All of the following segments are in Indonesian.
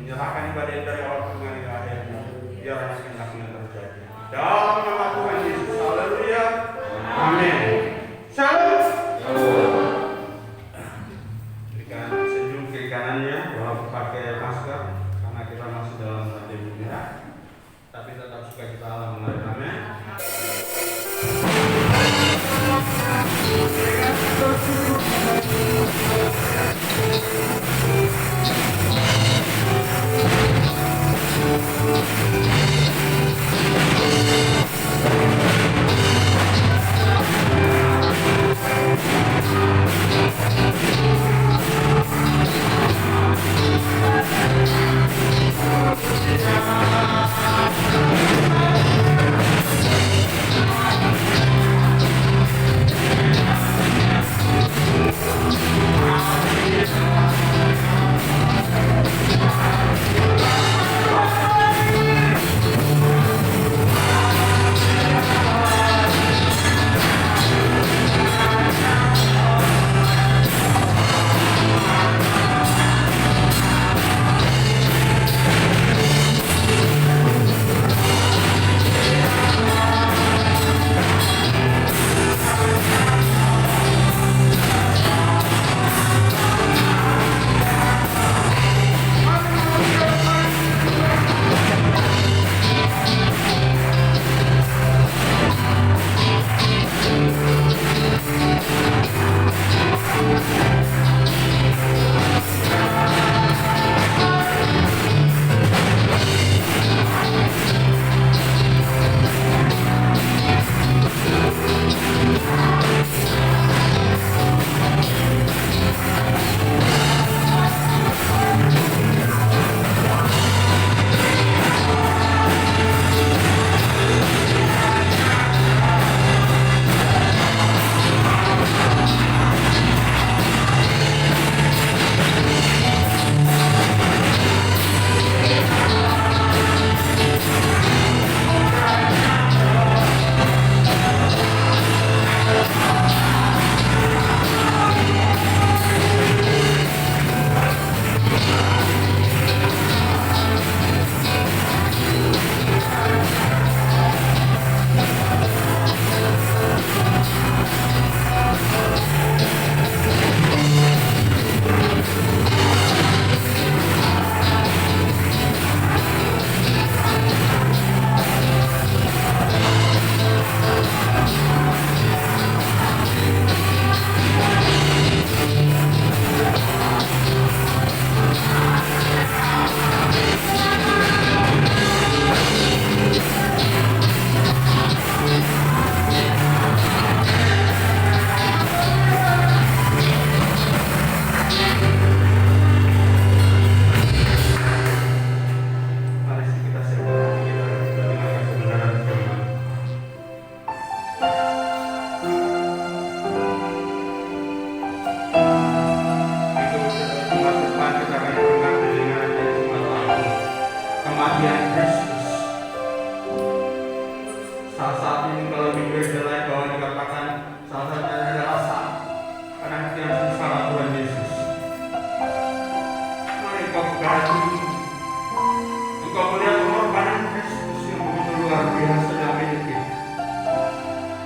menyerahkan ibadah dari awal sampai akhirnya, biar kehendaknya terjadi. Dalam nama Tuhan Yesus, haleluya, amin. Shalom. Berikan senyum kiri kanannya, walaupun pakai masker, karena kita masih dalam pandemi ya. Tapi tetap suka kita alam mengalami.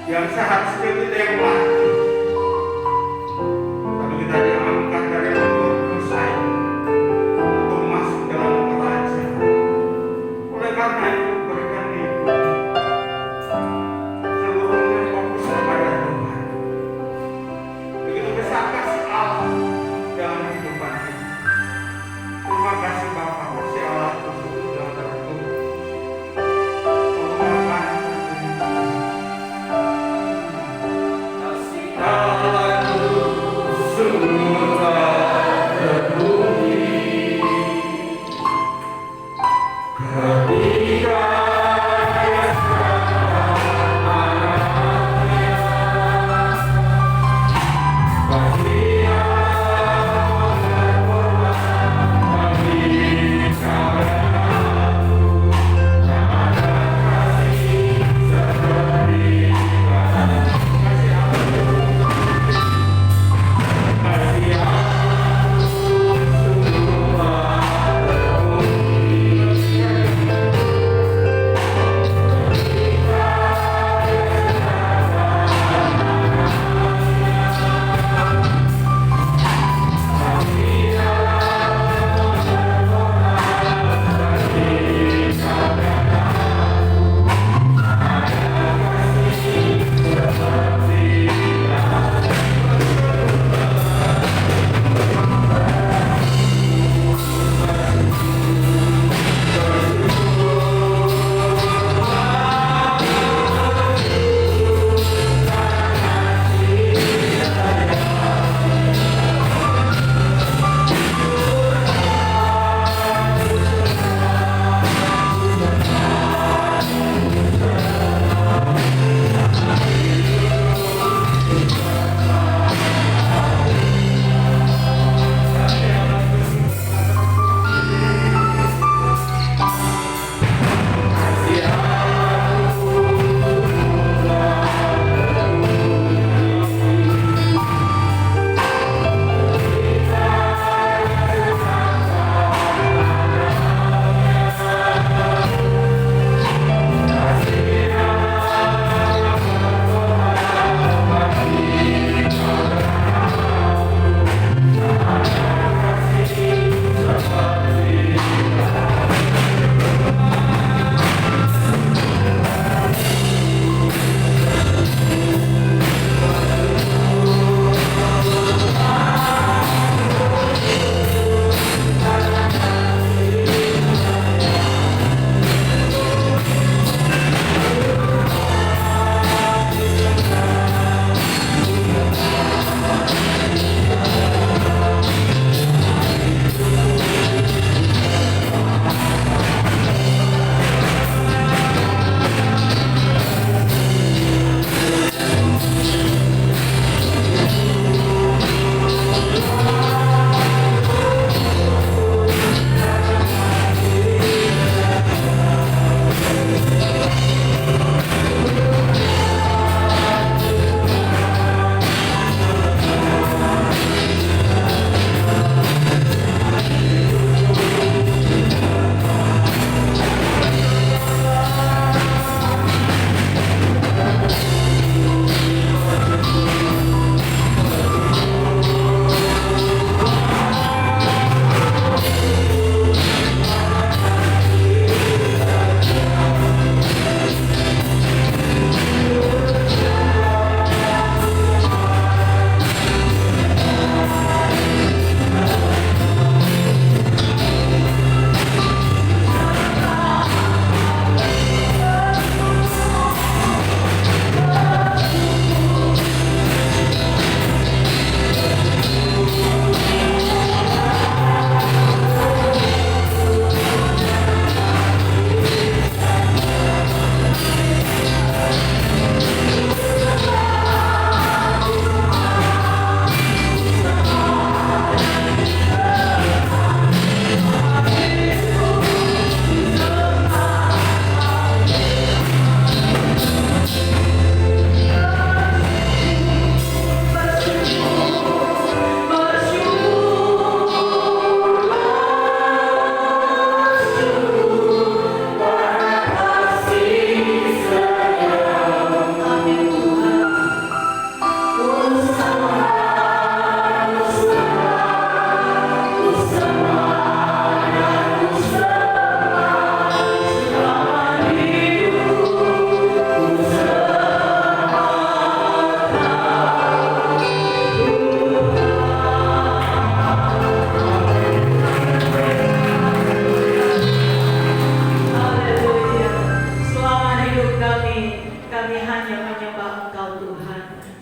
Yang seharusnya kita yang mati, tapi kita diangkat dari umur dosa untuk masuk dalam kerajaan. Oleh karena itu berikan hidup seluruhnya fokus kepada Tuhan. Begitu besar kasih Allah dalam kehidupan kita. Terima kasih Bapa, kasih Allah tersebut dalam tertulis.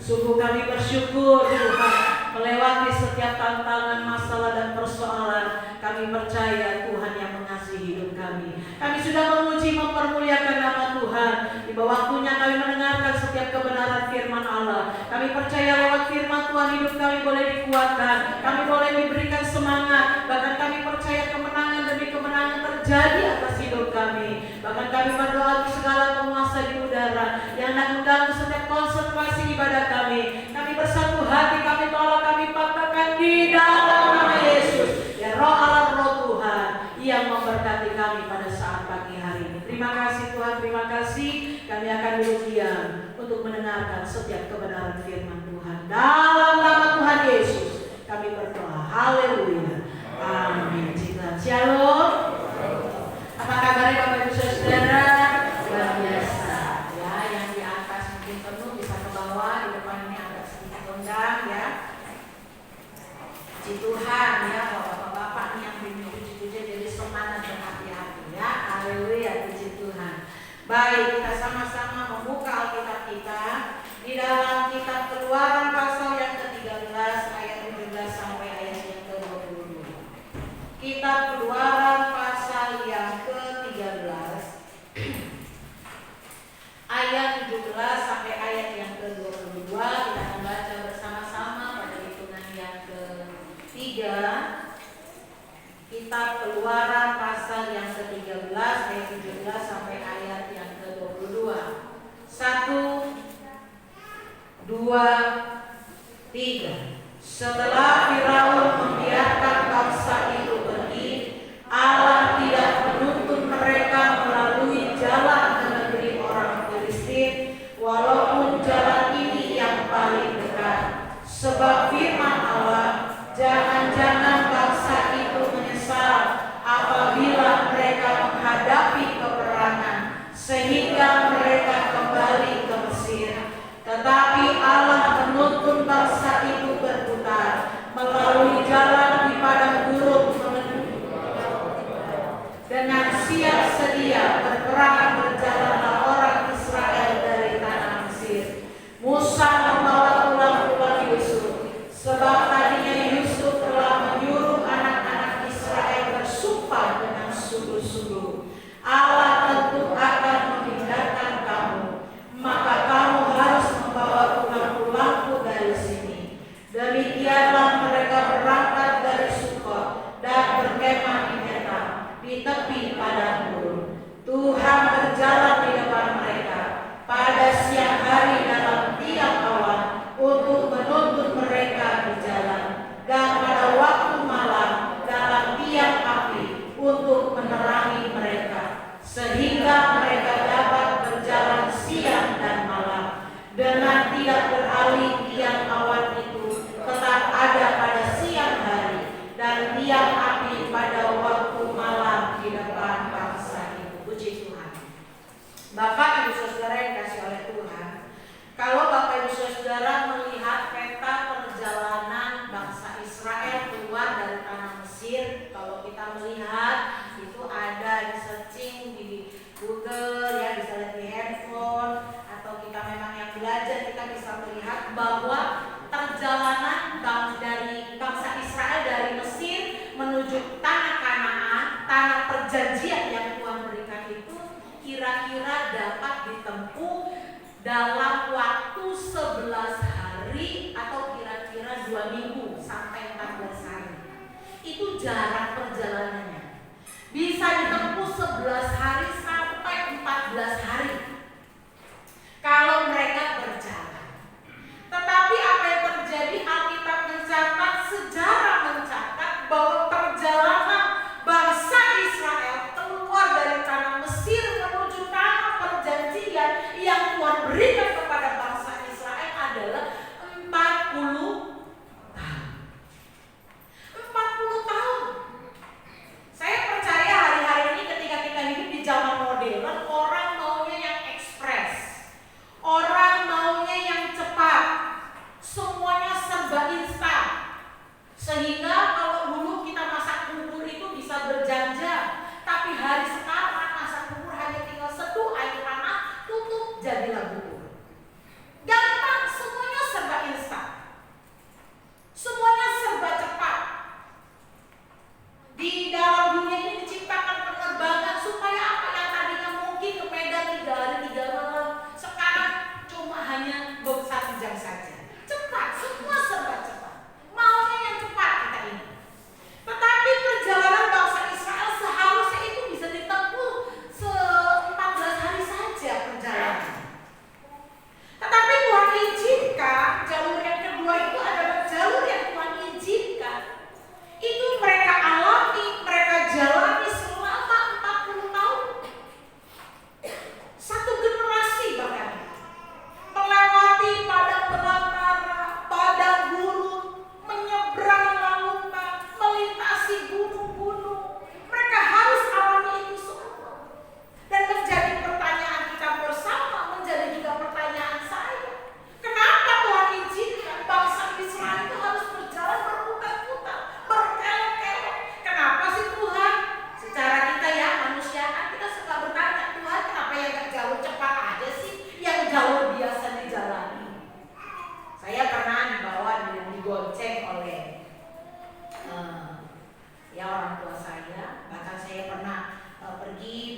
Sungguh kami bersyukur Tuhan, melewati setiap tantangan, masalah dan persoalan, kami percaya Tuhan yang mengasihi hidup kami. Kami sudah memuji mempermuliakan nama Tuhan. Tiba waktunya kami mendengarkan setiap kebenaran firman Allah. Kami percaya lewat firman Tuhan hidup kami boleh dikuatkan, kami boleh diberikan semangat, bahkan kami percaya kemenangan demi kemenangan terjadi atas hidup kami. Bahkan kami berdoa untuk segala penguasa di udara yang mengganggu setiap konsentrasi ibadah kami. Kami bersatu hati, kami tolak, kami patahkan di dalam nama Yesus. Ya Roh Allah, Roh Tuhan yang memberkati kami pada saat pagi hari ini. Terima kasih Tuhan, terima kasih. Kami akan duduk diam untuk mendengarkan setiap kebenaran firman Tuhan. Dalam nama Tuhan Yesus kami berdoa. Haleluya. Amin. Shalom. Apa kabarnya Bapak Ibu Saudara? Luar biasa. Ya, yang di atas mungkin penuh bisa ke bawah, di depan ini agak sedikit longgang ya. Puji Tuhan ya, bapak-bapak nih yang bingung-bingung jadi semangat dan hati-hati ya. Haleluya, puji Tuhan. Baik, kita sama-sama membuka Alkitab kita di dalam kitab Keluaran pasal yang ke-13 ayat 17 sampai ayat yang ke-22. Kitab Keluaran pasal yang ke-13 ayat 17 sampai ayat yang ke-22. Kita akan baca bersama-sama pada hitungan yang ke-3. Kitab Keluaran pasal yang ke-13 ayat 17 sampai ayat yang ke-22. 1, 2, 3. Setelah Firaun membiarkan bangsa itu pergi, Allah tidak menuntun mereka melalui jalan ke negeri orang Filistin, walaupun jalan ini yang paling dekat. Sebab firman Allah, jangan-jangan bangsa itu menyesal apabila mereka menghadapi peperangan, sehingga mereka kembali ke Mesir. Tetapi Allah menuntun bangsa itu berputar melalui jalan di padang gurun dengan siap sedia berperang. Berjalanlah orang Israel dari tanah Mesir. Musa membawa pulang Yusuf, sebab tadinya Yusuf telah menyuruh anak-anak Israel bersumpah dengan sungguh-sungguh, Allah tentu akan memindahkan kamu, maka kamu harus membawa pulang-pulangku dari sini. Demikianlah mereka berangkat dari Sukot dan berkemah di Etam, di tepi padang gurun. Tuhan berjalan di depan mereka pada siang hari dalam tiang awan untuk menuntun mereka di jalan, dan pada waktu malam dalam tiang api untuk menerangi mereka, sehingga mereka dapat berjalan siang dan malam dengan tidak beralih. Tiang awan itu tetap ada pada siang hari dan tiang api pada waktu malam di depan bangsa itu. Puji Tuhan. Bapak Ibu Saudara yang dikasihi oleh Tuhan, kalau Bapak Ibu Saudara melihat peta perjalanan bangsa Israel keluar dari tanah Mesir, kalau kita melihat itu ada di searching di Google ya, bisa lihat di handphone, atau kita memang yang belajar, kita bisa melihat bahwa perjalanan dari bangsa Israel dari Mesir menuju tanah Kanaan, tanah perjanjian yang Tuhan berikan itu kira-kira dapat ditempuh dalam waktu 11 hari atau kira-kira 2 minggu sampai 14 hari. Itu jarak perjalanannya. Bisa ditempuh 11 hari sampai 14 hari kalau mereka berjalan. Tetapi apa yang terjadi? Alkitab mencatat, sejarah mencatat bahwa perjalanan bangsa Israel keluar dari tanah Mesir menuju tanah perjanjian yang Tuhan berikan kepada bangsa Israel adalah 40 tahun. 40 tahun. Saya percaya hari-hari ini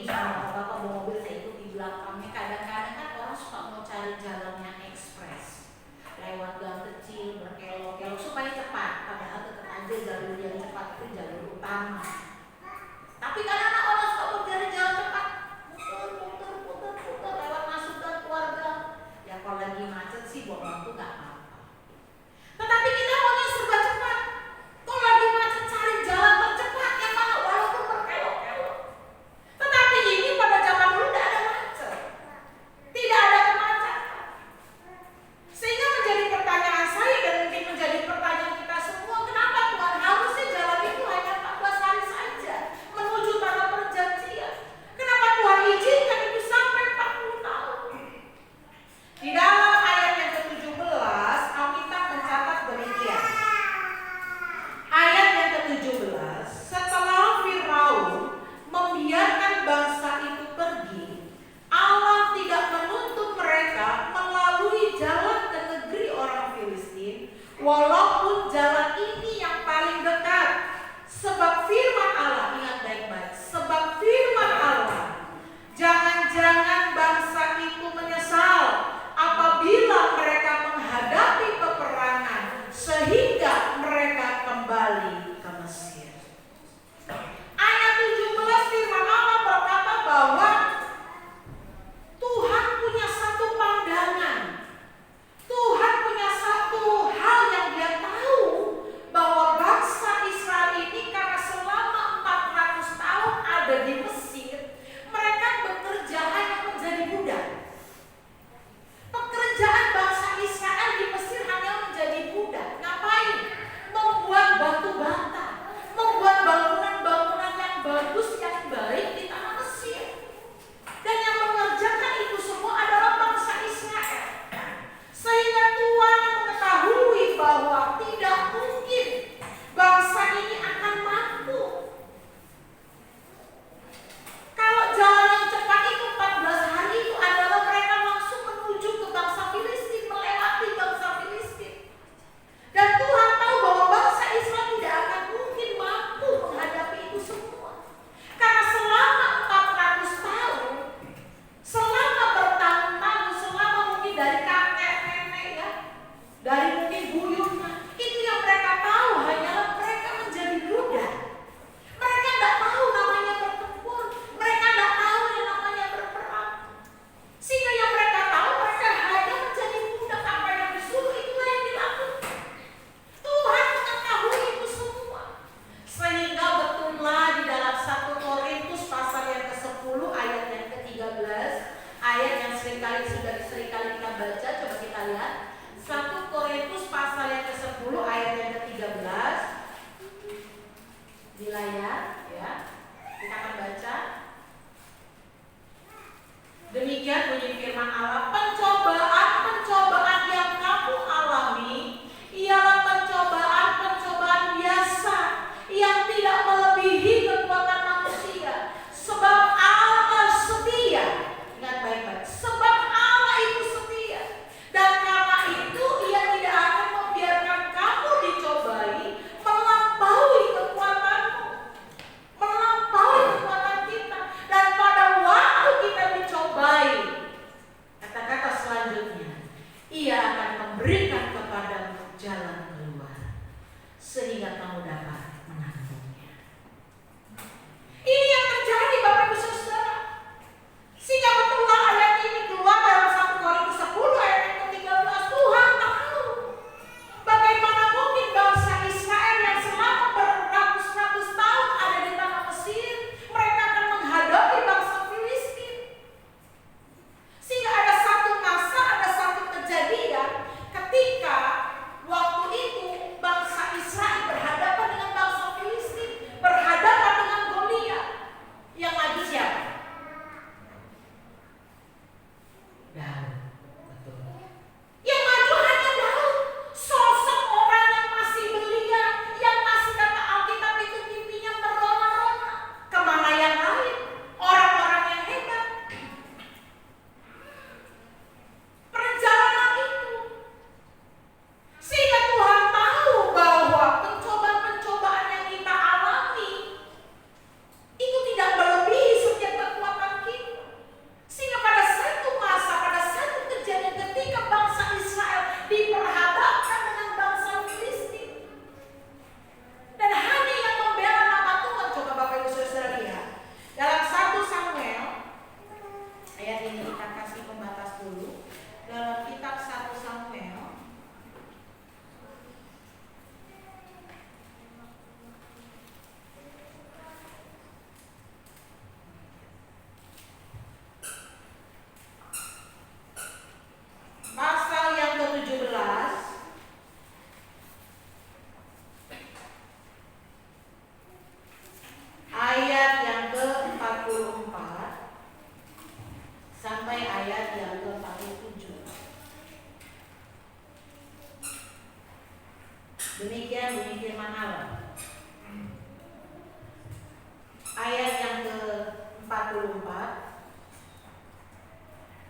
kalau bapak bawa mobil saya ikut di belakangnya. Kadang-kadang kan orang suka mau cari jalan yang ekspres, lewat gang kecil berkelok-kelok supaya cepat, padahal tetap aja jalur yang cepat itu jalur utama. Tapi kadang-kadang orang suka mencari jalan cepat, putar lewat masuk gang keluarga. Ya kalau lagi macet sih buat waktu nggak apa-apa. Tetapi kita maunya serba cepat. Kalau lagi macet cari jalan tercepat yang mana walaupun berkelok-kelok. Tetapi ini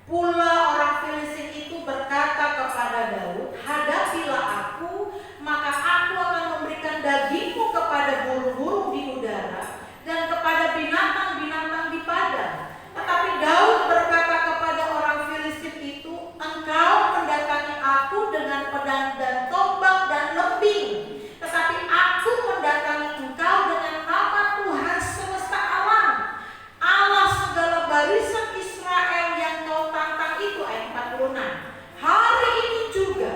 Pula orang Filistin itu berkata kepada Daud, hadapilah aku, maka aku akan memberikan dagingmu kepada burung-burung di udara dan kepada binatang-binatang di padang. Tetapi Daud berkata kepada orang Filistin itu, engkau mendatangi aku dengan pedang dan tombak dan lembing, tetapi aku mendatangi engkau dengan nama Tuhan semesta alam, Allah segala barisan Israel yang kau tantang itu. Ayat 46. Hari ini juga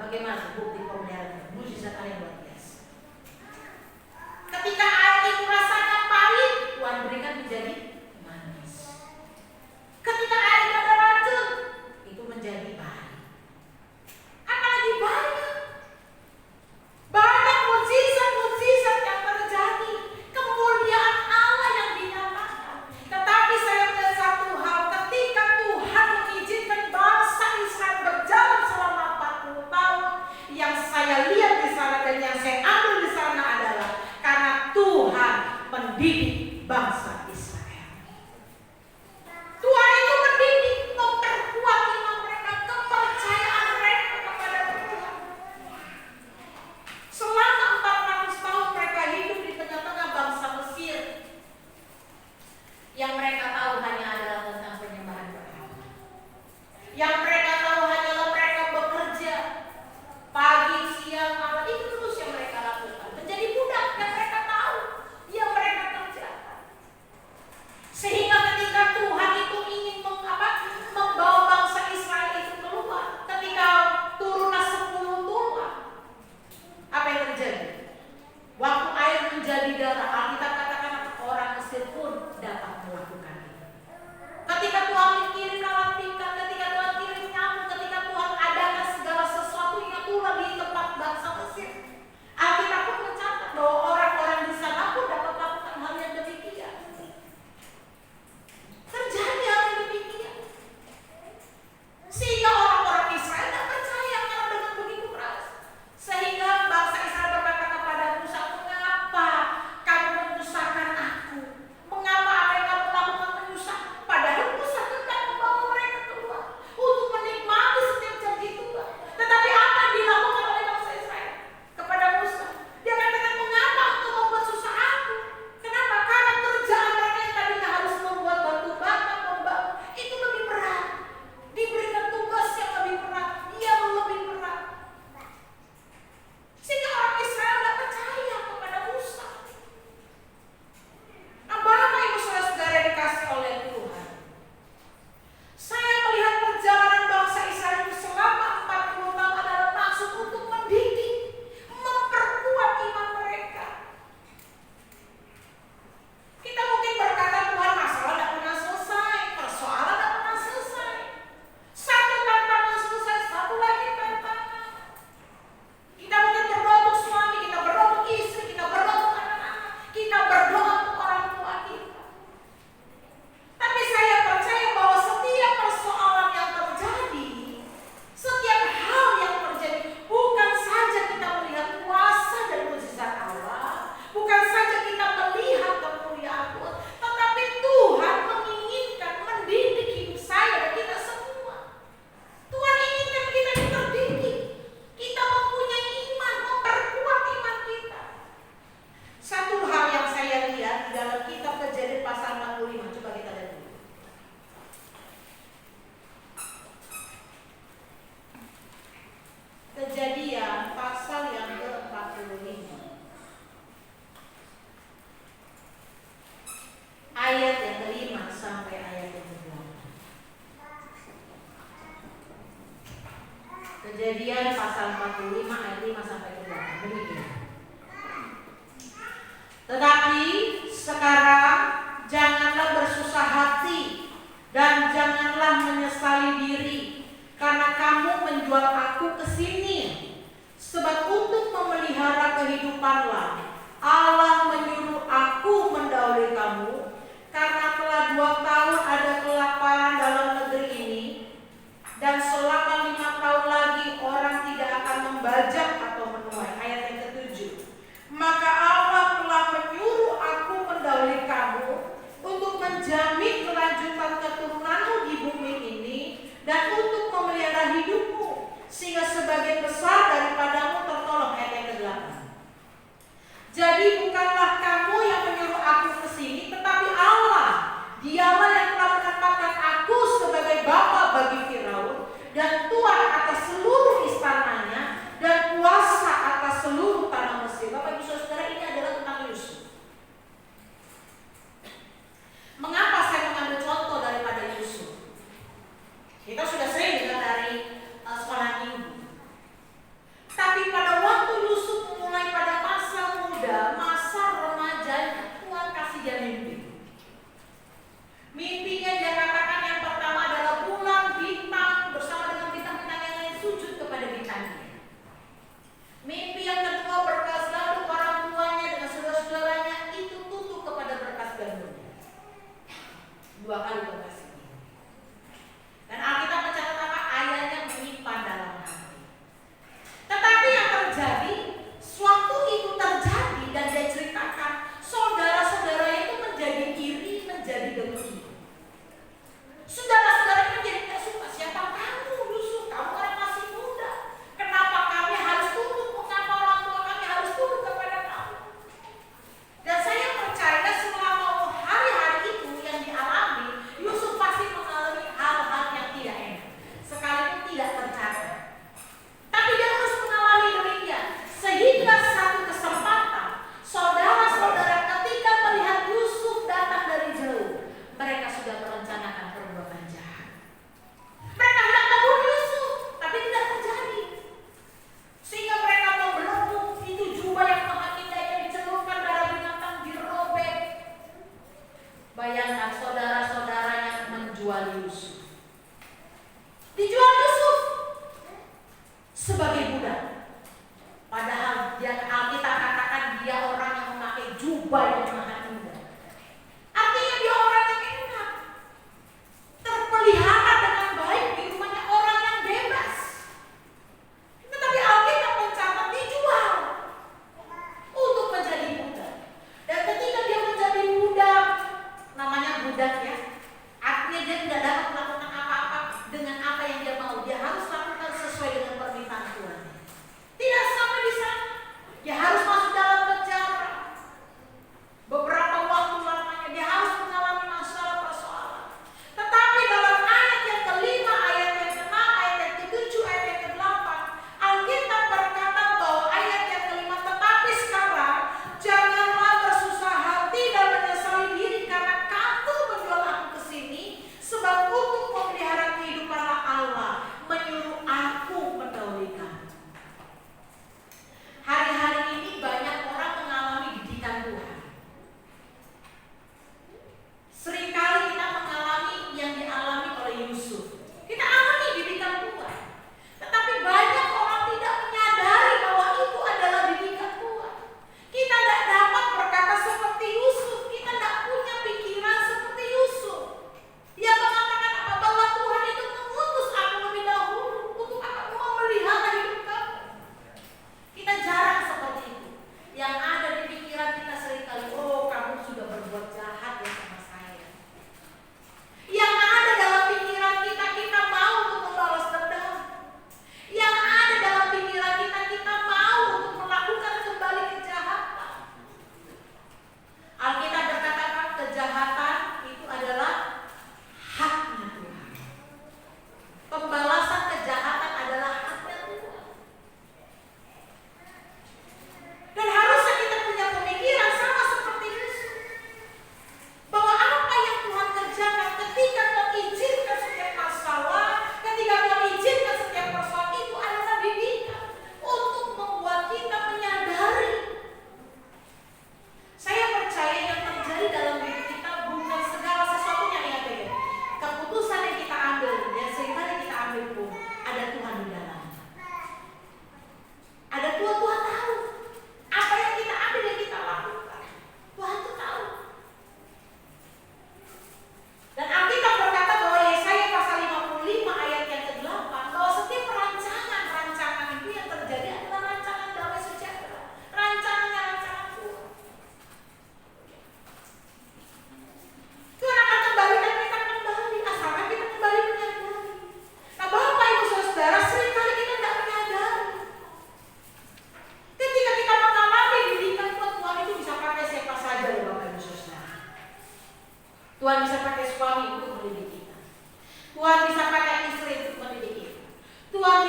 Bagaimana bukti pemeliharaannya? Mujizat Allah yang luar biasa. Ketika air itu rasanya pahit, Tuhan berikan menjadi manis. Ketika air itu ada racun, itu menjadi baik. Apalagi banyak mujizat-mujizat yang terjadi, kemuliaan Allah yang dinyatakan. Tetapi saya melihat satu hal, ketika Tuhan mengizinkan bangsa Israel berjalan selama 40 tahun, yang saya lihat di sana dan yang saya ambil di sana adalah karena Tuhan mendidik bangsa Israel. Tuhan itu mendidik, memperkuat iman mereka, kepercayaan mereka kepada Tuhan. Selama 400 tahun mereka hidup di tengah-tengah bangsa Mesir, yang mereka tahu hanya adalah tentang penyembahan berhala. Yang mereka tahu hanyalah mereka bekerja pagi, siang, malam, itu terus yang mereka lakukan. Menjadi budak yang mereka tahu, yang mereka kerjakan. Sehingga ketika Tuhan itu ingin membawa bangsa Israel itu keluar, ketika turunlah 10 tulah, apa yang terjadi? Waktu air menjadi darah, Alkitab katakan orang Mesir pun dapat melakukan itu. Ketika Tuhan kirim lalat pikat, ketika Tuhan kirim nyamuk, ketika Tuhan adakan segala sesuatu yang turun di tempat bangsa Mesir, Alkitab pun mencatat bahwa orang-orang di sana pun dapat melakukan hal yang demikian. Terjadi hal yang demikian. Sehingga orang-orang Israel tidak percaya karena dengan begitu keras. Sehingga bangsa Israel berkata kepada Musa, "Mengapa kamu menyusahkan aku? Mengapa apa yang kamu lakukan menyusah?" Padahal Musa hendak membawa mereka keluar untuk menikmati setiap janji Tuhan. Tetapi apa yang dilakukan oleh bangsa Israel kepada Musa? Dia katakan, "Mengapa engkau membuat susah aku?" Kenapa? Karena kerjaan mereka yang tadinya harus membuat batu bata, membangun, itu lebih berat. Diberikan tugas yang lebih berat, yang lebih berat. Sehingga orang Israel tidak percaya kepada Musa. Nah, Bapak Ibu Saudara-saudara yang dikasih oleh Tuhan, saya melihat perjalanan bangsa Israel itu selama 40 tahun adalah maksud untuk mendidik, memperkuat iman mereka. Kita mungkin berkata, Tuhan, masalah tidak pernah selesai, persoalan tidak pernah selesai. Satu tantangan selesai, satu lagi tantangan. Kita mungkin berdoa untuk suami, kita berdoa untuk istri, kita berdoa untuk anak-anak, kita berdoa untuk orang tua kita. Tapi saya percaya bahwa setiap persoalan yang terjadi, setiap hal yang terjadi, bukan saja kita melihat kuasa dan mujizat Allah, bukan saja kita melihat kemuliaan Tuhan, tetapi Tuhan menginginkan mendidik hidup saya dan kita semua. Tuhan inginkan kita terdidik, kita mempunyai iman, memperkuat iman kita. Satu hal yang saya lihat di dalam kitab Kejadian pasal 45, coba kita lihat dulu. Kejadian pasal yang ke-45, ayat yang ke-5 sampai ayat yang ke-8. Kejadian pasal 45 ayat 5 sampai ke-8. Demikian. Tetapi sekarang janganlah bersusah hati dan janganlah menyesali diri karena kamu menjual aku ke sini. Sebab untuk memelihara kehidupanlah Allah menyuruh aku mendahului kamu, karena telah 2 tahun ada kelaparan dalam negeri ini, dan selama 5 tahun lagi orang tidak akan membajak atau menuai. Ayat yang ke-7. Maka Allah telah menyuruh aku mendahului kamu untuk menjamin kelanjutan keturunanmu di bumi ini dan untuk memelihara hidupmu, sehingga sebagian besar daripadamu tertolong. Ayat yang ke-8. Jadi bukanlah kamu yang menyuruh aku ke sini, tetapi Allah. Dialah yang telah menempatkan aku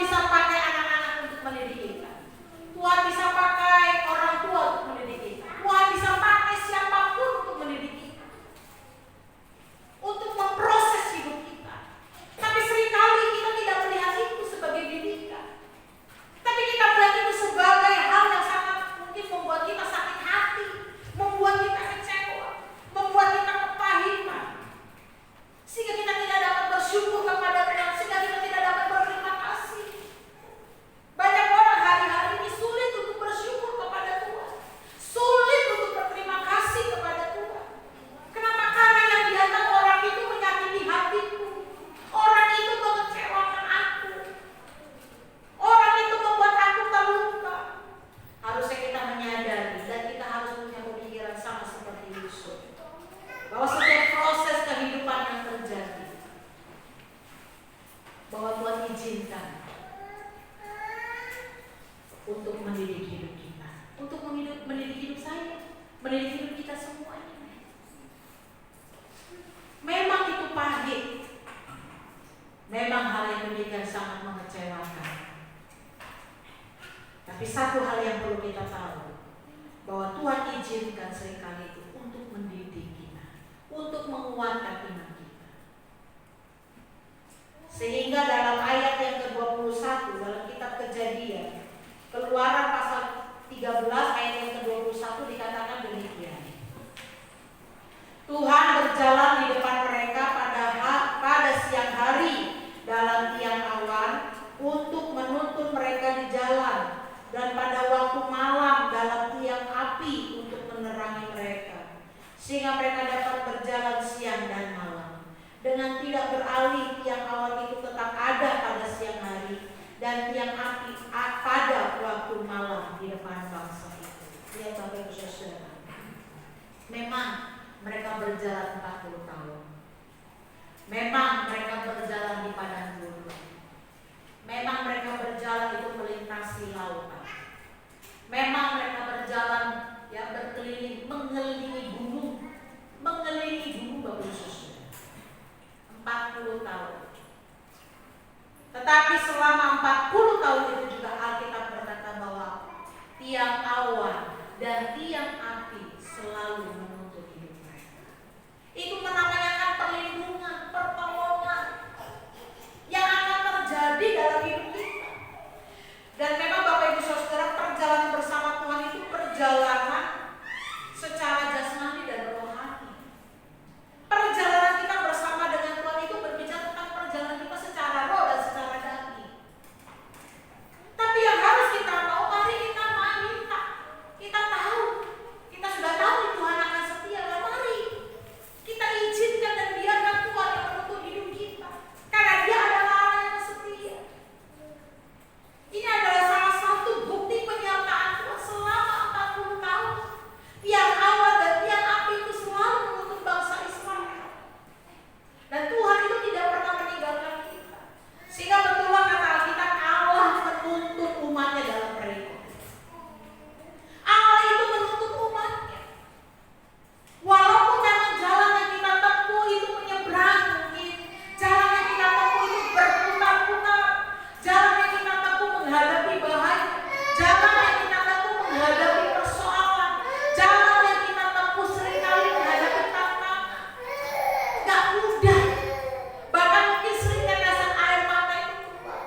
bisa pakai anak-anak untuk mendidik kita. Tuhan bisa pakai orang tua untuk mendidik kita. Tuhan bisa pakai siapapun untuk mendidik kita, untuk memproses hidup kita. Tapi seringkali kita tidak melihat itu sebagai didikan. Tapi kita melihat itu sebagai hal yang sangat mungkin membuat kita sakit hati, membuat kita kecewa, membuat kita kepahiman, sehingga kita tidak dapat bersyukur kepada Tuhan, sehingga kita tidak dapat berterima kasih. Banyak orang hari-hari ini sulit untuk bersyukur kepada Tuhan, sulit untuk berterima kasih kepada Tuhan. Kenapa? Karena yang dianggap orang itu menyakiti hatiku, orang itu mengecewakan aku, orang itu membuat aku terluka. Harusnya kita menyadari dan kita harus punya pemikiran sama seperti Yusuf, bahwa setiap proses kehidupan yang terjadi, bahwa Tuhan izinkan untuk mendidik hidup kita, untuk mendidik hidup saya, mendidik hidup kita semuanya. Memang itu pahit, memang hal yang demikian sangat mengecewakan. Tapi satu hal yang perlu kita tahu, bahwa Tuhan izinkan seringkali itu untuk mendidik kita, untuk menguatkan iman kita. Sehingga dalam ayat yang ke-21 dalam kitab Kejadian, Keluaran pasal 13 ayat yang ke-21 dikatakan demikian. Tuhan berjalan di depan mereka pada siang hari dalam tiang awan untuk menuntun mereka di jalan, dan pada waktu malam dalam tiang api untuk menerangi mereka, sehingga mereka dapat berjalan siang dan malam. Dengan tidak beralih, tiang awan itu tetap ada pada siang hari dan tiang api pada waktu malam di depan bangsa itu. Lihat Bapak Ibu Saudara, memang mereka berjalan 40 tahun. Memang mereka berjalan di padang gurun. Memang mereka berjalan itu melintasi lautan. Memang mereka berjalan ya berkeliling, mengelilingi gunung Bapak Ibu Saudara. 40 tahun. Tetapi selama 40 tahun itu juga Alkitab berkata bahwa tiang awan dan tiang api selalu menuntun hidup mereka. Itu menandakan perlindungan, pertolongan yang akan terjadi dalam hidup kita. Dan memang Bapak Ibu Saudara, perjalanan bersama Tuhan itu perjalanan secara jasmani dan rohani. Perjalanan kita bersama dengan Tuhan itu berbicara tentang perjalanan kita secara roh dan secara daging. Tapi yang harus kita tahu, mari kita minta. Kita tahu, kita sudah tahu Tuhan akan setia. Mari kita izinkan dan biarkan Tuhan yang menuntun hidup kita, karena Dia adalah Allah yang setia. Ini adalah salah satu bukti penyertaan Tuhan selama 40 tahun. Tiang awan dan tiang api itu selalu menuntun bangsa Israel. Dan Tuhan itu tidak pernah meninggalkan kita. Sehingga betullah kata Alkitab, Allah menuntun umatnya dalam perikop. Allah itu menuntun umatnya. Walaupun memang jalan yang kita tempuh itu menyeberang, mungkin jalan yang kita tempuh itu berputar-putar, jalan yang kita tempuh menghadapi bahaya, jalan yang kita tempuh menghadapi persoalan, jalan yang kita tempuh seringkali menghadapi tantangan. Gak mudah, bahkan mungkin sering tetesan air mata itu keluar.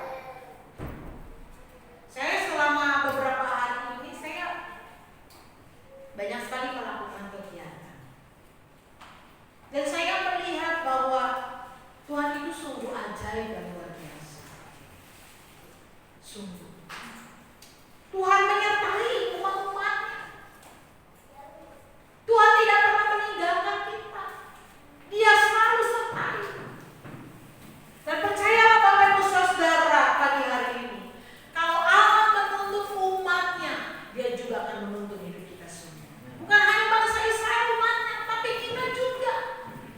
Saya selama beberapa hari ini saya banyak sekali melakukan kegiatan, dan saya melihat bahwa Tuhan itu sungguh ajaib dan luar biasa. Sungguh Tuhan menyertai umat-umatnya. Tuhan tidak pernah meninggalkan kita. Dia selalu sertai. Dan percayalah Bapak Ibu Saudara pagi hari ini, kalau Allah menuntun umatnya, Dia juga akan menuntun hidup kita semua. Bukan hanya bangsa Israel umatnya, tapi kita juga.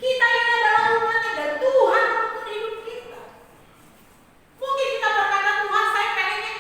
Kita ini adalah umatnya dan Tuhan menuntun hidup kita. Mungkin kita berkata, Tuhan saya pengennya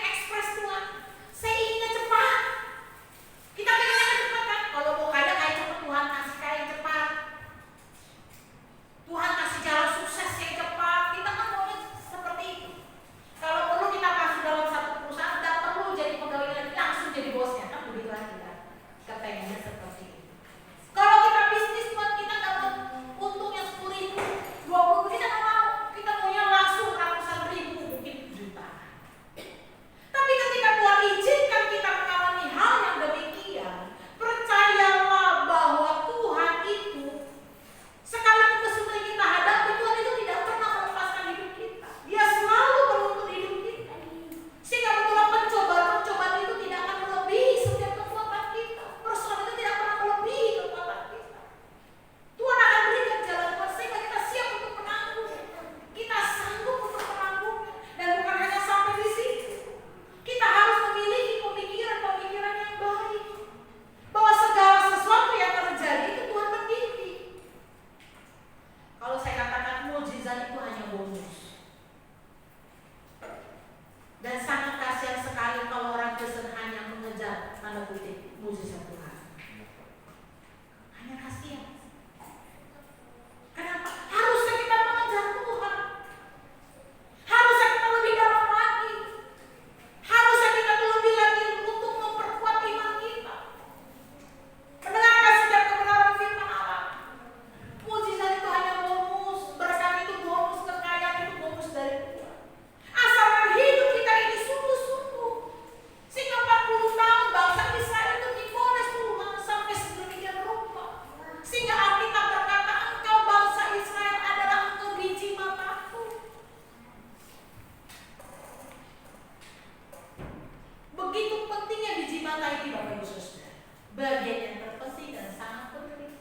bagian yang terpenting dan sangat penting.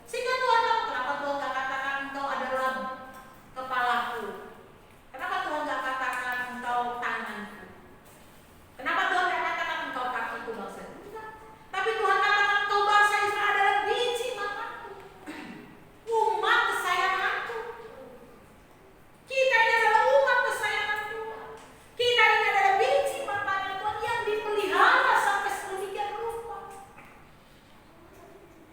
Sehingga Tuhan tahu kenapa Tuhan gak katakan engkau adalah kepalaku. Kenapa Tuhan gak katakan engkau tanganku. Kenapa Tuhan gak katakan engkau kakiku bangsa. Enggak. Tapi Tuhan katakan engkau bangsa Israel adalah biji mataku, umat kesayanganku. Kita ini adalah umat kesayangan Tuhan. Kita ini adalah biji matanya Tuhan yang dipelihara sampai sedemikian rupa.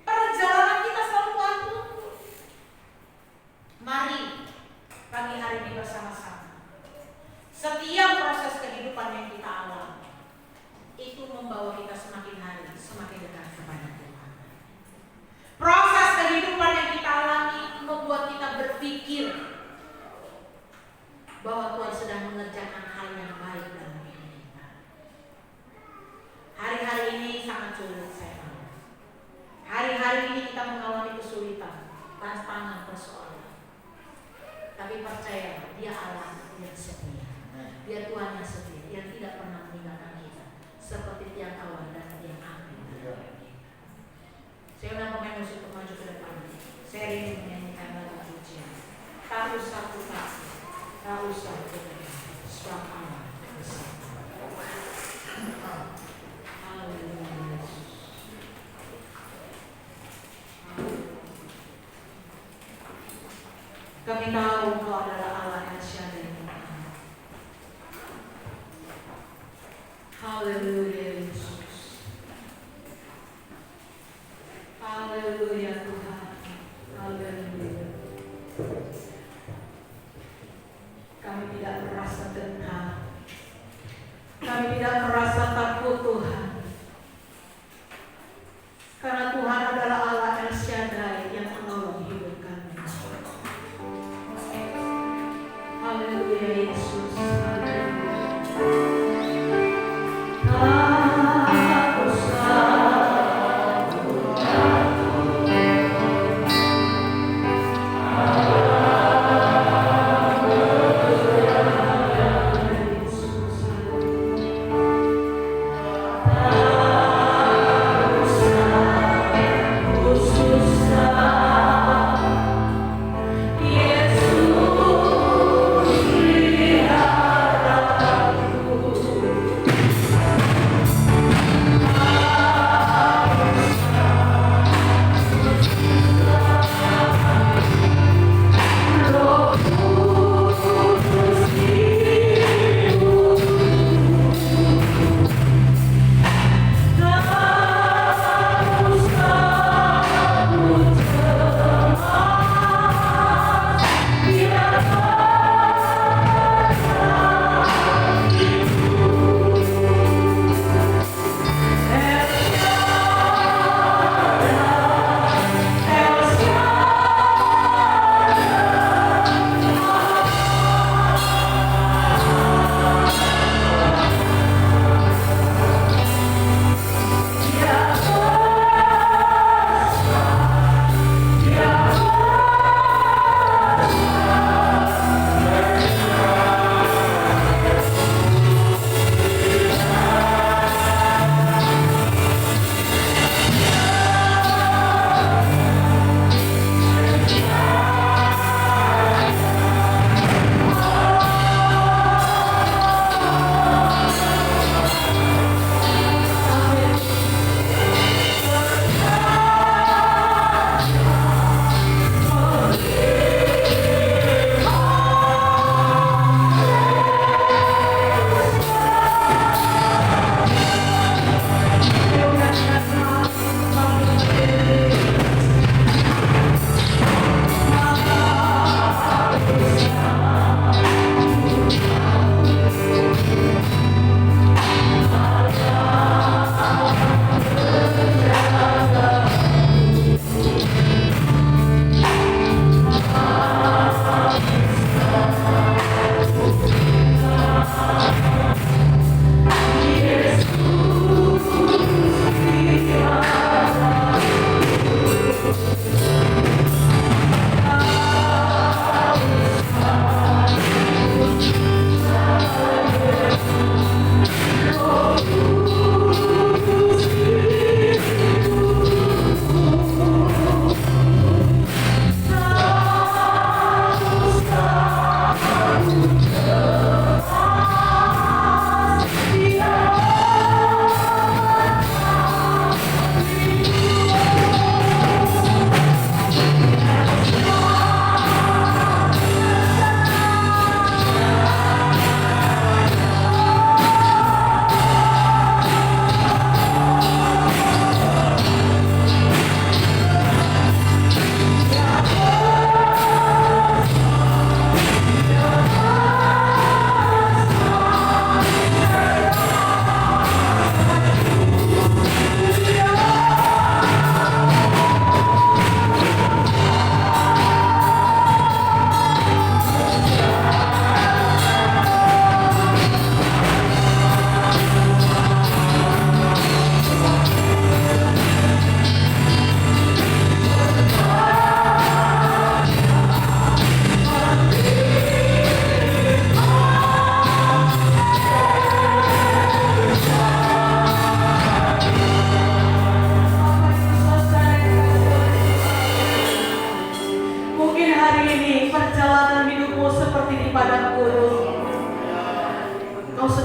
Perjalanan kita selalu Tuhan tuntun. Mari pagi hari ini bersama-sama. Setiap proses kehidupan yang kita alami itu membawa kita semakin hari semakin dekat kepada Tuhan. Proses kehidupan yang kita alami membuat kita berpikir bahwa Tuhan sedang mengerjakan hal yang baik dalam hidup kita. Hari-hari ini sangat sulit saya tahu. Hari-hari ini kita mengalami kesulitan, tantangan, persoalan. Tapi percaya, Dia Allah yang setia. Dia Tuhan yang setia, yang tidak pernah meninggalkan kita. Seperti tiang awan dan tiang api. Saya undang pemain musik untuk maju ke depan. Saya ingin menyanyikan lagu pujian. Tak usah putar, tak usah putar. Sebab Allah bersama. Haleluya. Kami tahu Engkau adalah Allah yang syahid. Haleluya Yesus. Haleluya Tuhan. Haleluya. Kami tidak merasa gentar. Kami tidak merasa takut Tuhan. Karena Tuhan adalah Allah El Shaddai yang menolong hidup kami. Haleluya Yesus. Haleluya.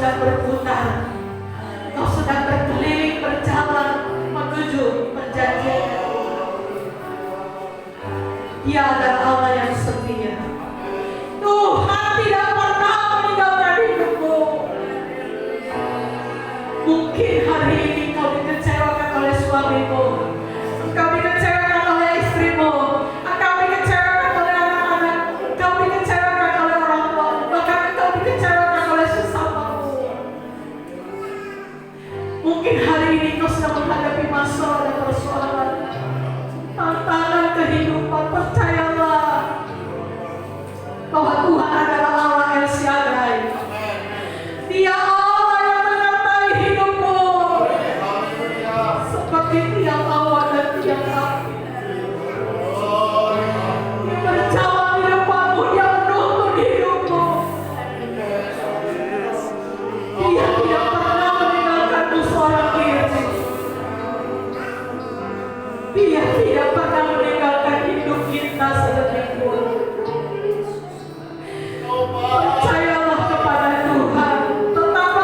sedang berputar, Engkau sedang berkeliling berjalan menuju perjanjian. Dia adalah Allah yang setia. Tuhan tidak pernah meninggalkan hidupmu. Mungkin hari ini kau dikecewakan oleh suamimu, engkau dikecewakan oleh istrimu, engkau dikecewakan oleh anak-anak, engkau dikecewakan oleh orang tua, bahkan engkau dikecewakan oleh sesamamu. Mungkin hari ini kau sedang menghadapi masalah dan persoalan, tantangan kehidupan. Percayalah bahwa Tuhan adalah Allah El Shaddai. Dia Allah yang menyertai hidupmu seperti tiang awan dan tiang api. Dia berjalan di depanmu, dia menuntun hidupmu. Dia tidak pernah meninggalkanmu seorang diri. Dia tidak pernah meninggalkan hidup kita sedetik pun. Percayalah kepada Tuhan, tetaplah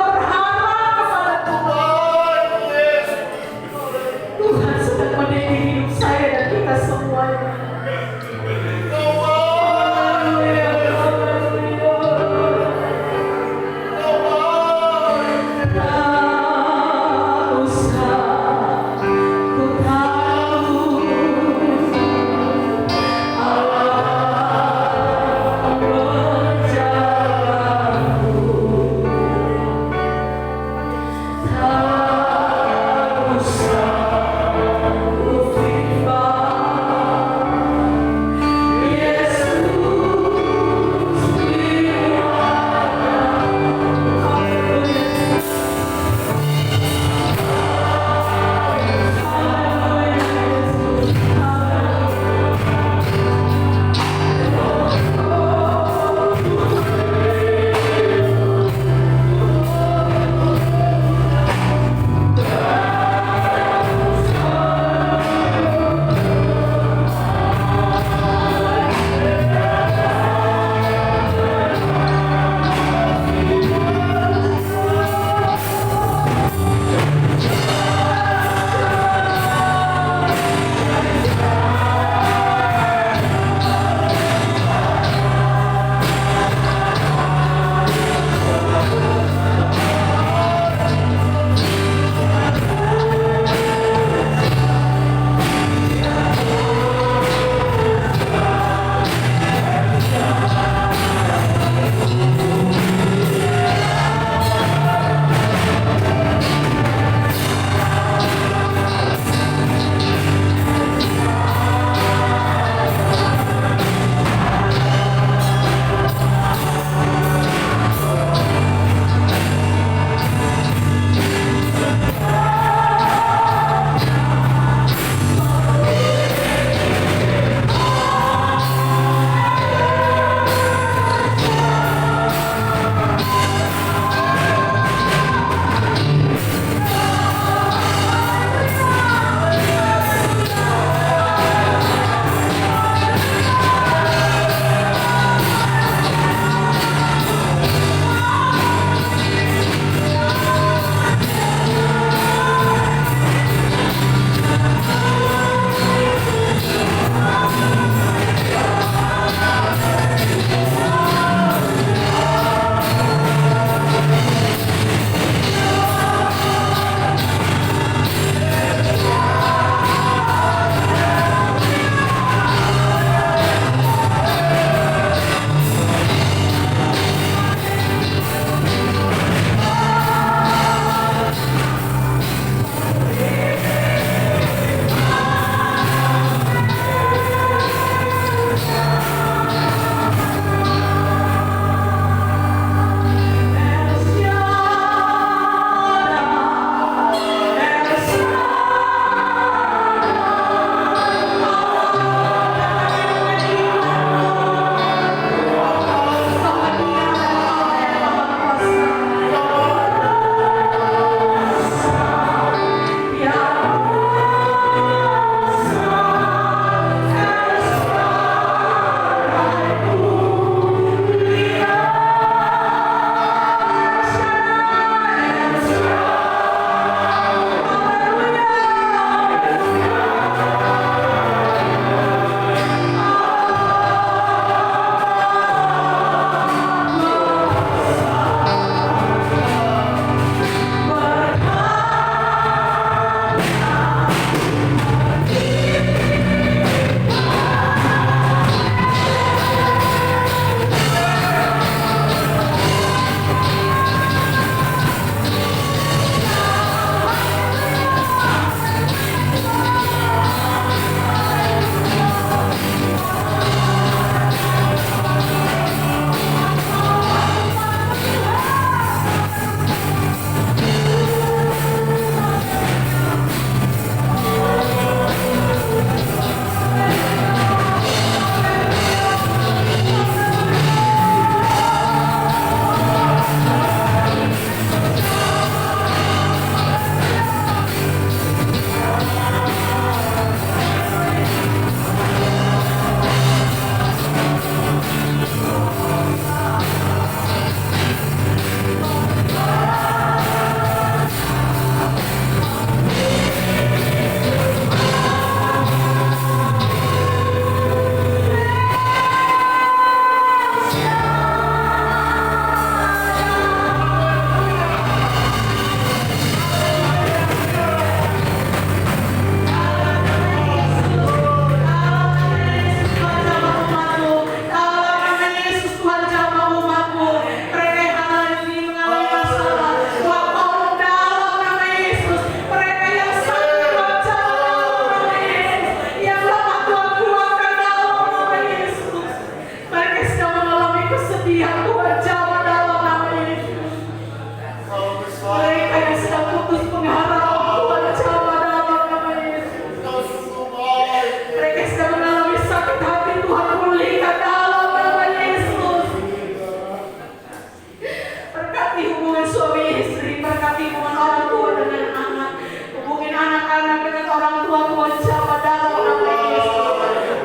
hubungan orang tua dengan anak, hubungin anak-anak dengan orang tua Jawa dalam nama Yesus.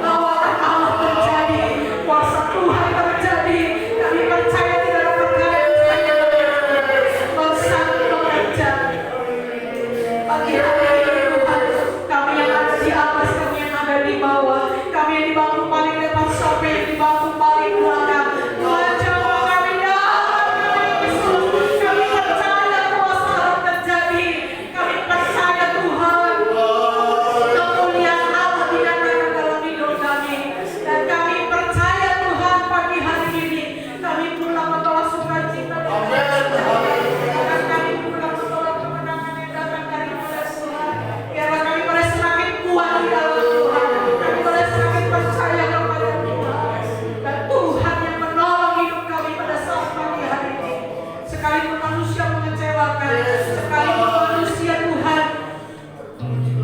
Lawakan Allah terjadi, kuasa Tuhan terjadi. Kami percaya tidak ada perkara yang terjadi. Pagi hari ini Tuhan, kami yang ada di atas, kami yang ada di bawah, kami yang di bangku paling depan sampai yang di bangku paling belakang. Tuhan jawab kami dalam Yesus. Kami percaya kuasa Allah terjadi. Kami percaya Tuhan kemuliaan Allah dinyatakan dalam hidup kami. Dan kami percaya Tuhan pagi hari ini kami pulang membawa sukacita dan kami pulang membawa kemenangan yang datang dari Tuhan. Biarlah kami boleh semakin kuat di dalam Tuhan. Kami boleh semakin percaya kepada Tuhan. Dan Tuhan yang menolong hidup kami pada saat pagi hari ini. Sekalipun manusia mengecewakan, sekalipun manusia Tuhan,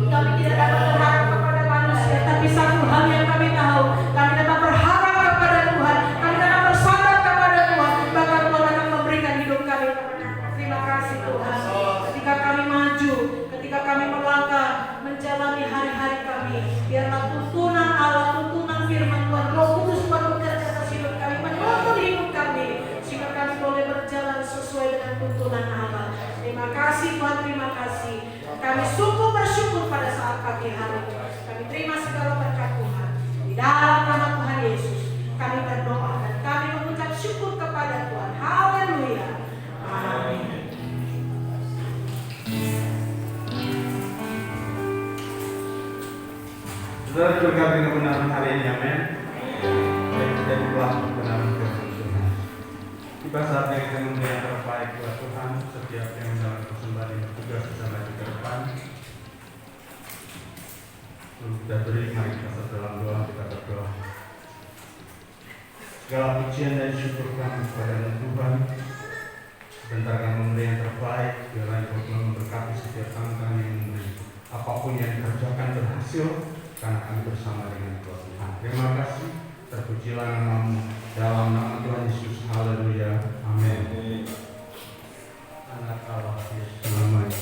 kami tidak dapat berharap kepada manusia. Tapi satu hal yang kami tahu, kami dapat berharap kepada Tuhan. Kami dapat bersandar kepada Tuhan. Bahkan Tuhan akan memberikan hidup kami kemenangan. Terima kasih Tuhan. Ketika kami maju, ketika kami melangkah menjalani hari-hari kami, biarlah tuntunan Allah, tuntunan firman Tuhan, Roh Kudus Tuhan bekerja atas hidup kami, menuntun hidup kami, sehingga kami boleh berjalan sesuai dengan tuntunan Allah. Terima kasih Tuhan, terima kasih. Kami sungguh bersyukur pada saat pagi hari ini. Kami terima segala berkat Tuhan. Di dalam nama Tuhan Yesus, kami berdoa dan kami mengucap syukur kepada Tuhan. Haleluya. Amin. Saudara diberkati kebenaran hari ini, amin. Baik, kita telah kebenaran firman Tuhan. Tiba saatnya kita memberi yang terbaik buat Tuhan. Setiap yang menjalankan persembahan ini tugas bisa maju ke depan. Lalu kita beri, mari kita serta dalam doa, kita berdoa. Segala pujian dan syukur kami kepada Tuhan. Sebentar kami memberi yang terbaik, biarlah Tuhan memberkati setiap tangan yang memberi. Apapun yang dikerjakan berhasil, karena kami bersama dengan Tuhan. Terima kasih, terpujilah namamu dalam nama Tuhan Yesus. Haleluya, amin. Anak Allah Yesus namanya.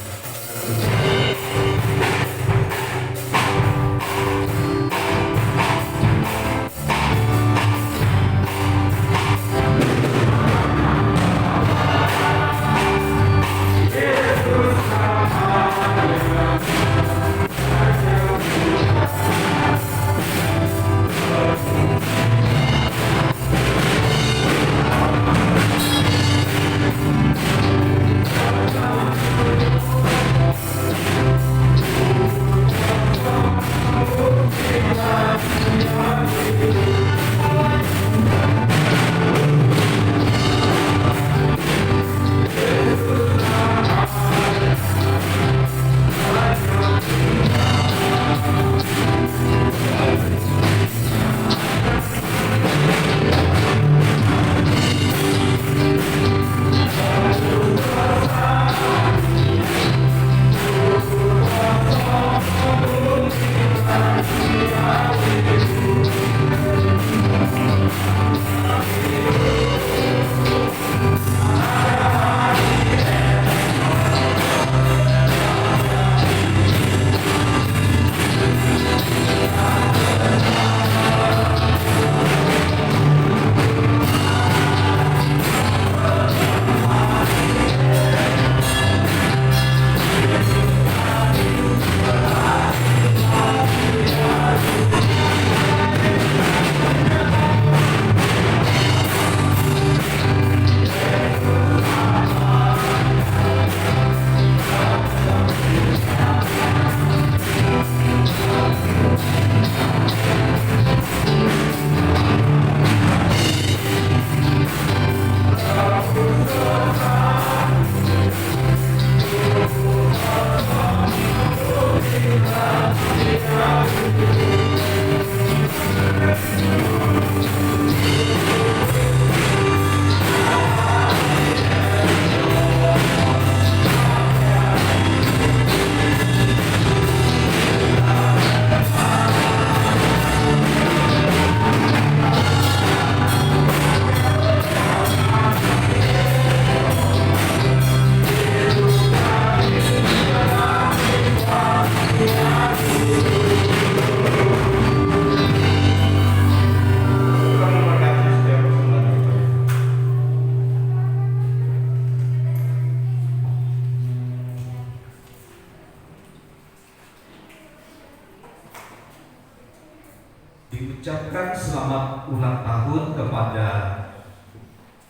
Diucapkan selamat ulang tahun kepada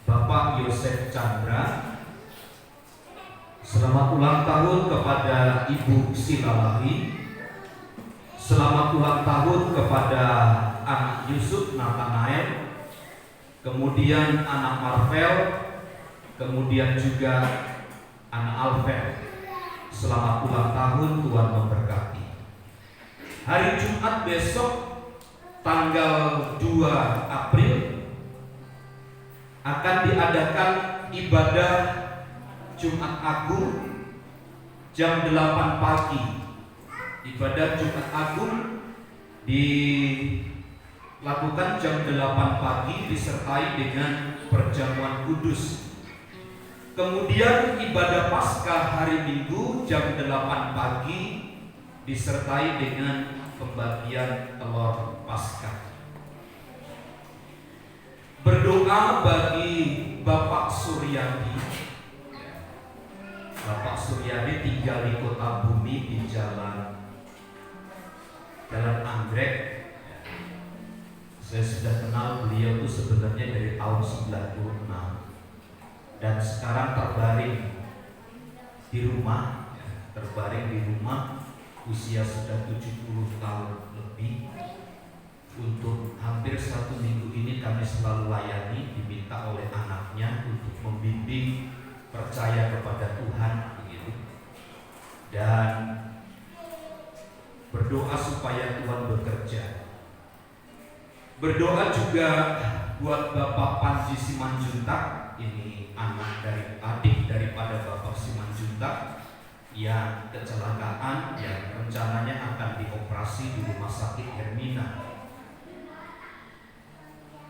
Bapak Yosef Chandra. Selamat ulang tahun kepada Ibu Silalahi. Selamat ulang tahun kepada anak Yusuf Nathanael, kemudian anak Marvel, kemudian juga anak Alfred. Selamat ulang tahun, Tuhan memberkati. Hari Jumat besok tanggal 2 April akan diadakan ibadah Jumat Agung jam 8 pagi. Ibadah Jumat Agung dilakukan jam 8 pagi disertai dengan perjamuan kudus. Kemudian ibadah Paskah hari Minggu jam 8 pagi disertai dengan pembagian telur Paskah. Berdoa bagi Bapak Suryadi. Bapak Suryadi tinggal di Kota Bumi di Jalan Anggrek. Saya sudah kenal beliau itu sebenarnya dari tahun 96 dan sekarang terbaring di rumah, usia sudah 70 tahun lebih. Untuk hampir 1 minggu ini kami selalu layani, diminta oleh anaknya untuk membimbing percaya kepada Tuhan begitu. Dan berdoa supaya Tuhan bekerja. Berdoa juga buat Bapak Panji Simanjuntak, ini adik daripada Bapak Simanjuntak yang kecelakaan yang rencananya akan dioperasi di Rumah Sakit Hermina.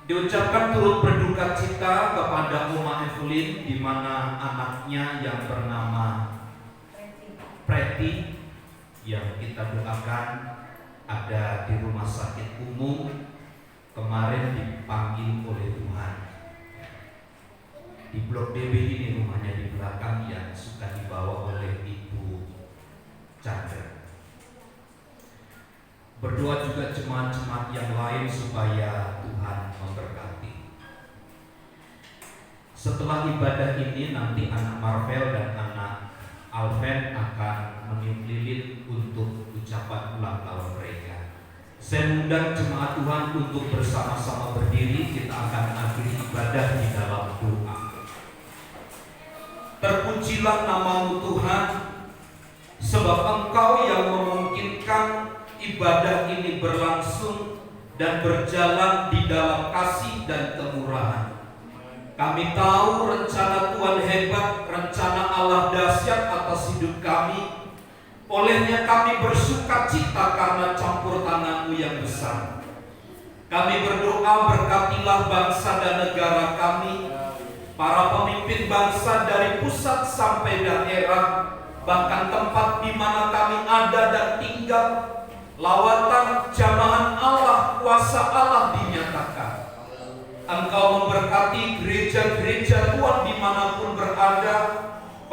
Diucapkan turut berduka cita kepada Oma Evelyn, di mana anaknya yang bernama Preti yang kita doakan ada di rumah sakit umum, kemarin dipanggil oleh Tuhan. Di Blok DB ini rumahnya di belakang yang suka dibawa oleh Ibu Chandra. Berdoa juga jemaat-jemaat yang lain supaya Tuhan memberkati. Setelah ibadah ini nanti anak Marvel dan anak Alven akan meniup lilin untuk ucapan ulang tahun mereka. Saya mengundang jemaat Tuhan untuk bersama-sama berdiri. Kita akan akhiri ibadah di dalam doa. Terpujilah nama-Mu Tuhan, sebab Engkau yang memungkinkan ibadah ini berlangsung dan berjalan di dalam kasih dan kemurahan. Kami tahu rencana Tuhan hebat, rencana Allah dahsyat atas hidup kami. Olehnya kami bersuka cita karena campur tangan-Mu yang besar. Kami berdoa, berkatilah bangsa dan negara kami, para pemimpin bangsa dari pusat sampai daerah, bahkan tempat di mana kami ada dan tinggal. Lawatan jamahan Allah, kuasa Allah dinyatakan. Engkau memberkati gereja-gereja Tuhan dimanapun berada,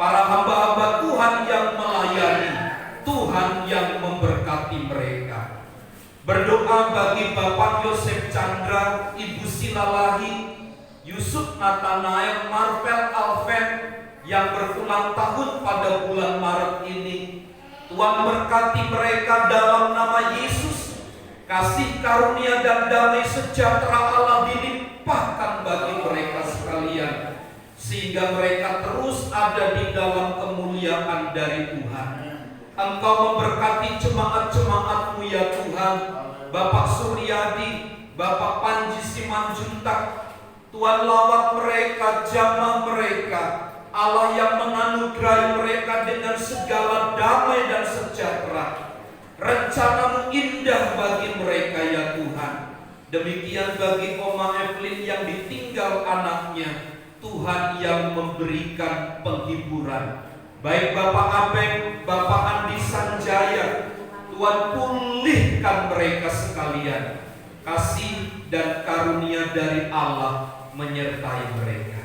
para hamba-hamba Tuhan yang melayani, Tuhan yang memberkati mereka. Berdoa bagi Bapak Yosef Chandra, Ibu Silalahi, Yusuf Nathanael, Marvel Alven yang berulang tahun pada bulan Maret ini. Tuhan berkati mereka dalam nama Yesus. Kasih karunia dan damai sejahtera Allah dilimpahkan bagi mereka sekalian, sehingga mereka terus ada di dalam kemuliaan dari Tuhan. Engkau memberkati jemaat-jemaat-Mu ya Tuhan, Bapak Suryadi, Bapak Panji Simanjuntak. Tuhan lawat mereka, jamah mereka. Allah yang menganugerahi mereka dengan segala damai dan sejahtera. Rencana-Mu indah bagi mereka ya Tuhan. Demikian bagi Oma Evelyn yang ditinggal anaknya, Tuhan yang memberikan penghiburan. Baik Bapak Abeng, Bapak Andi Sanjaya, Tuhan pulihkan mereka sekalian. Kasih dan karunia dari Allah menyertai mereka.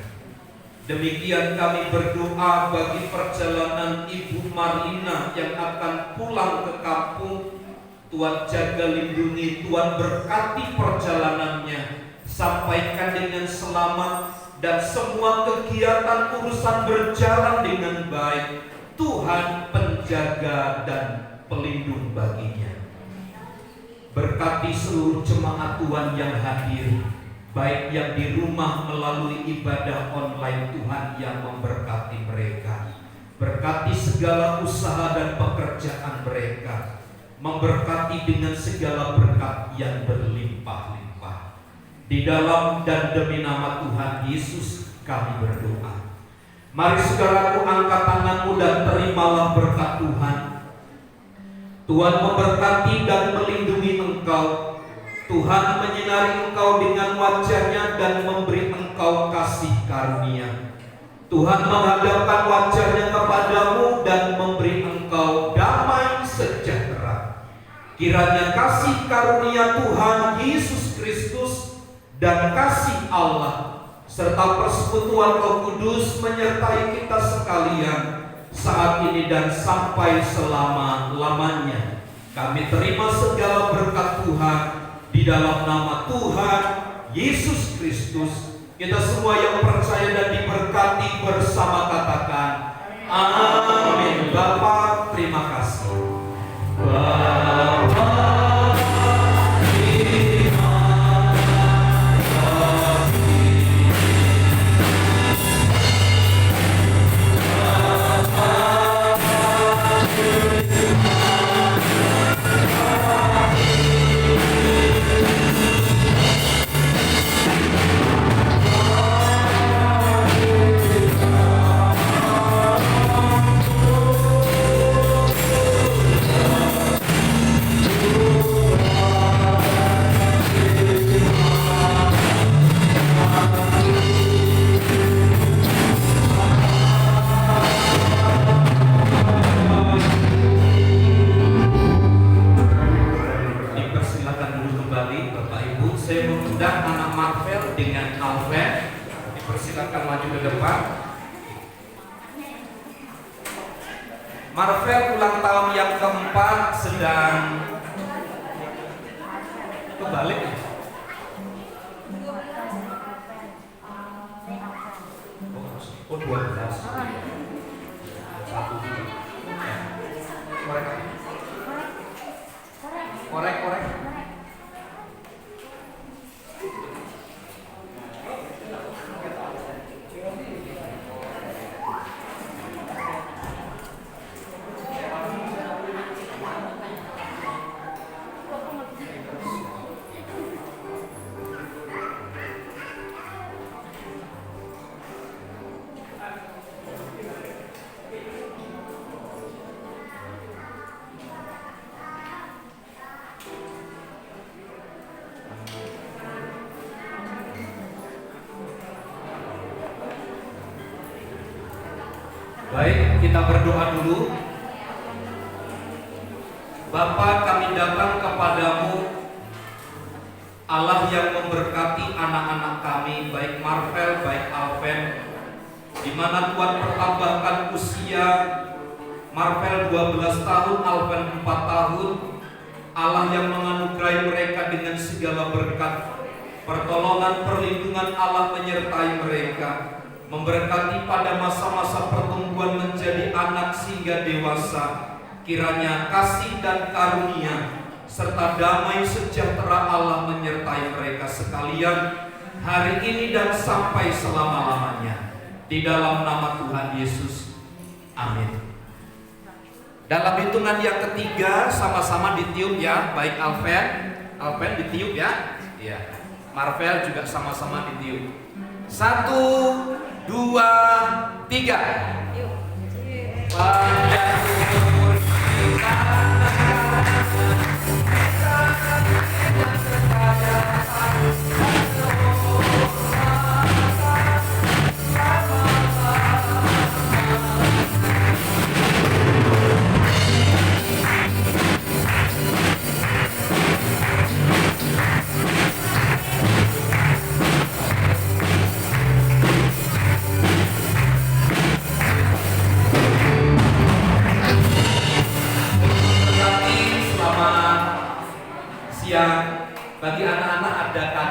Demikian kami berdoa bagi perjalanan Ibu Marlina yang akan pulang ke kampung. Tuhan jaga lindungi, Tuhan berkati perjalanannya, sampaikan dengan selamat, dan semua kegiatan urusan berjalan dengan baik. Tuhan penjaga dan pelindung baginya. Berkati seluruh jemaat Tuhan yang hadir, baik yang di rumah melalui ibadah online, Tuhan yang memberkati mereka. Berkati segala usaha dan pekerjaan mereka, memberkati dengan segala berkat yang berlimpah-limpah. Di dalam dan demi nama Tuhan Yesus kami berdoa. Mari saudaraku, angkat tanganmu dan terimalah berkat Tuhan. Tuhan memberkati dan melindungi engkau. Tuhan menyinari engkau dengan wajah-Nya dan memberi engkau kasih karunia. Tuhan menghadapkan wajah-Nya kepadamu dan memberi engkau damai sejahtera. Kiranya kasih karunia Tuhan Yesus Kristus dan kasih Allah serta persekutuan Roh Kudus menyertai kita sekalian saat ini dan sampai selama-lamanya. Kami terima segala berkat Tuhan di dalam nama Tuhan Yesus Kristus. Kita semua yang percaya dan diberkati bersama katakan amin. Bapa, terima kasih. Bapa, Marvel ulang tahun yang keempat sedang kebalik ya? Oh 12. Korek. Baik, kita berdoa dulu. Bapa, kami datang kepadamu, Allah yang memberkati anak-anak kami, baik Marvel, baik Alven, di mana Tuhan pertambahkan usia Marvel 12 tahun, Alven 4 tahun. Allah yang menganugerahi mereka dengan segala berkat, pertolongan, perlindungan Allah menyertai mereka, memberkati pada masa-masa pertumbuhan menjadi anak sehingga dewasa. Kiranya kasih dan karunia serta damai sejahtera Allah menyertai mereka sekalian hari ini dan sampai selama-lamanya. Di dalam nama Tuhan Yesus, amin. Dalam hitungan yang ketiga sama-sama ditiup ya, baik Alven ditiup ya, iya. Marvel juga sama-sama ditiup. 1, 2, 3.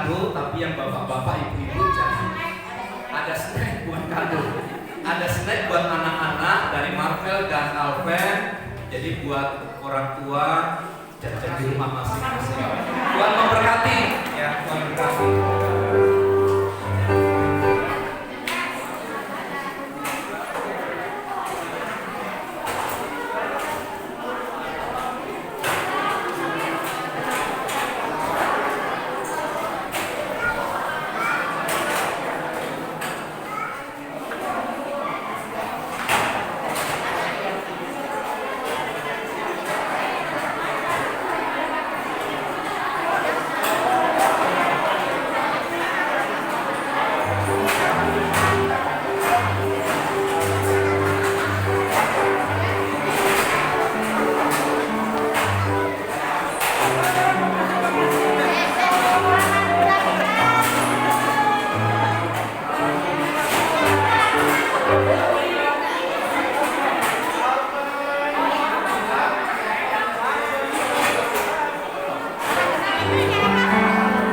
kado, tapi yang bapak-bapak, ibu-ibu jangan. Ada snack buat kado. Ada snack buat anak-anak dari Marvel dan Alven. Jadi buat orang tua jajan di rumah masing-masing. Tuhan memberkati, ya Tuhan memberkati.